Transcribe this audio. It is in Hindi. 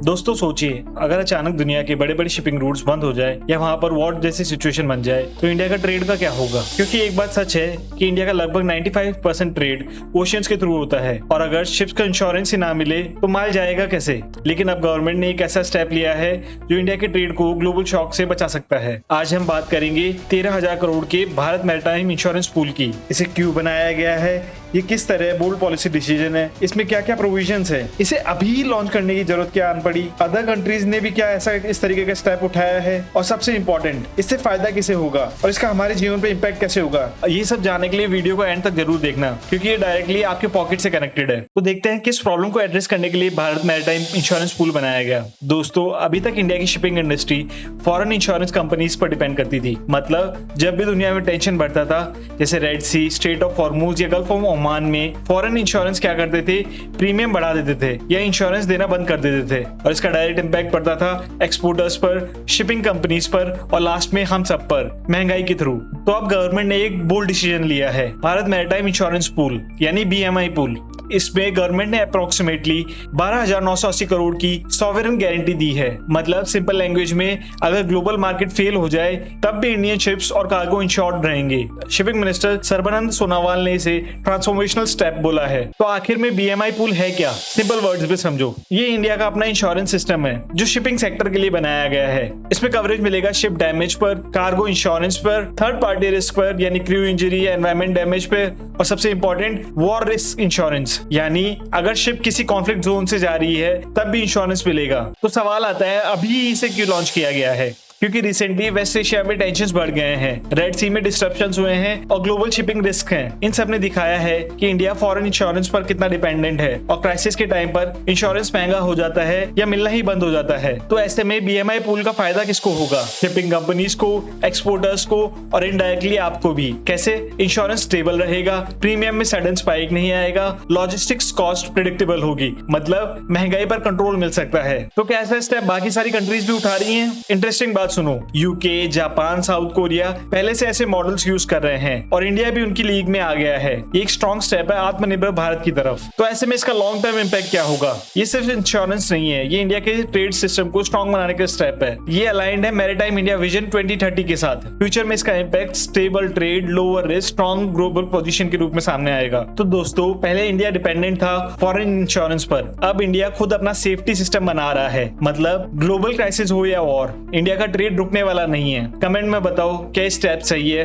दोस्तों सोचिए, अगर अचानक दुनिया के बड़े बड़े शिपिंग रूट्स बंद हो जाए या वहां पर वॉर जैसी सिचुएशन बन जाए तो इंडिया का ट्रेड का क्या होगा। क्योंकि एक बात सच है कि इंडिया का लगभग 95% ट्रेड ओशियंस के थ्रू होता है और अगर शिप्स का इंश्योरेंस ही ना मिले तो माल जाएगा कैसे। लेकिन अब गवर्नमेंट ने एक ऐसा स्टेप लिया है जो इंडिया के ट्रेड को ग्लोबल शॉक से बचा सकता है। आज हम बात करेंगे 13,000 करोड़ के भारत मैरीटाइम इंश्योरेंस पूल की। इसे क्यों बनाया गया है, ये किस तरह बोल्ड पॉलिसी डिसीजन है, इसमें क्या क्या प्रोविजंस है, इसे अभी लॉन्च करने की जरूरत क्या आन पड़ी, अदर कंट्रीज ने भी क्या ऐसा इस तरीके का स्टेप उठाया है, और सबसे इंपॉर्टेंट इससे फायदा किसे होगा और इसका हमारे जीवन पे इम्पैक्ट कैसे होगा। ये सब जानने के लिए वीडियो को एंड तक जरूर देखना क्योंकि ये डायरेक्टली आपके पॉकेट से कनेक्टेड है। तो देखते हैं किस प्रॉब्लम को एड्रेस करने के लिए भारत मैरीटाइम इंश्योरेंस पूल बनाया गया। दोस्तों, अभी तक इंडिया की shipping industry foreign insurance companies पर डिपेंड करती थी। मतलब जब भी दुनिया में टेंशन बढ़ता था, जैसे red sea, strait of Hormuz या गल्फ ऑफ ओमान में, फॉरेन इंश्योरेंस क्या करते थे, प्रीमियम बढ़ा देते थे या इंश्योरेंस देना बंद कर देते थे और इसका डायरेक्ट इम्पैक्ट पड़ता था एक्सपोर्टर्स पर, शिपिंग कंपनीज पर और लास्ट में हम सब पर महंगाई के थ्रू। तो अब गवर्नमेंट ने एक बोल्ड डिसीजन लिया है, भारत मैरीटाइम इंश्योरेंस पूल यानी BMI पूल। इसमें गवर्नमेंट ने अप्रोक्सीमेटली 12,980 करोड़ की सॉवरेन गारंटी दी है। मतलब सिंपल लैंग्वेज में, अगर ग्लोबल मार्केट फेल हो जाए तब भी इंडियन शिप्स और कार्गो इंश्योर्ड रहेंगे। शिपिंग मिनिस्टर सर्बानंद सोनोवाल ने इसे ट्रांसफॉर्मेशनल स्टेप बोला है। तो आखिर में BMI पूल है क्या, सिंपल वर्ड्स में समझो। ये इंडिया का अपना इंश्योरेंस सिस्टम है जो शिपिंग सेक्टर के लिए बनाया गया है। इसमें कवरेज मिलेगा शिप डैमेज पर, कार्गो इंश्योरेंस पर, थर्ड पार्टी रिस्क पर यानी क्रू इंजरी या एनवायरमेंट डैमेज पे, और सबसे इंपॉर्टेंट वॉर रिस्क इंश्योरेंस यानी अगर शिप किसी कॉन्फ्लिक्ट जोन से जा रही है तब भी इंश्योरेंस मिलेगा। तो सवाल आता है, अभी इसे क्यों लॉन्च किया गया है? क्योंकि रिसेंटली वेस्ट एशिया में टेंशंस बढ़ गए हैं, रेड सी में डिस्ट्रप्शंस हुए हैं और ग्लोबल शिपिंग रिस्क हैं। इन सब ने दिखाया है कि इंडिया फॉरेन इंश्योरेंस पर कितना डिपेंडेंट है और क्राइसिस के टाइम पर इंश्योरेंस महंगा हो जाता है या मिलना ही बंद हो जाता है। तो ऐसे में BMI पूल का फायदा किसको होगा? शिपिंग कंपनीज को, एक्सपोर्टर्स को और इनडायरेक्टली आपको भी। कैसे? इंश्योरेंस स्टेबल रहेगा, प्रीमियम में सडन स्पाइक नहीं आएगा, लॉजिस्टिक्स कॉस्ट प्रेडिक्टेबल होगी, मतलब महंगाई पर कंट्रोल मिल सकता है। तो क्या ऐसा स्टेप बाकी सारी कंट्रीज भी उठा रही हैं? इंटरेस्टिंग बात सुनो, UK, जापान, साउथ कोरिया पहले से ऐसे मॉडल्स यूज कर रहे हैं और इंडिया भी उनकी लीग में आ गया है। ये एक स्ट्रॉन्ग स्टेप है आत्मनिर्भर भारत की तरफ। तो ऐसे में इसका लॉन्ग टर्म इम्पैक्ट क्या होगा? ये सिर्फ इंश्योरेंस नहीं है, ये इंडिया के ट्रेड सिस्टम को स्ट्रॉन्ग बनाने का स्टेप है। ये अलाइंड है मैरीटाइम इंडिया विजन 2030 के साथ। फ्यूचर में इसका impact stable trade, lower risk, strong global position के रूप में सामने आएगा। तो दोस्तों, पहले इंडिया डिपेंडेंट था फॉरेन इंश्योरेंस पर, अब इंडिया खुद अपना सेफ्टी सिस्टम बना रहा है। मतलब ग्लोबल क्राइसिस हो या वॉर, इंडिया का ट्रेड रुकने वाला नहीं है। कमेंट में बताओ क्या स्टेप सही है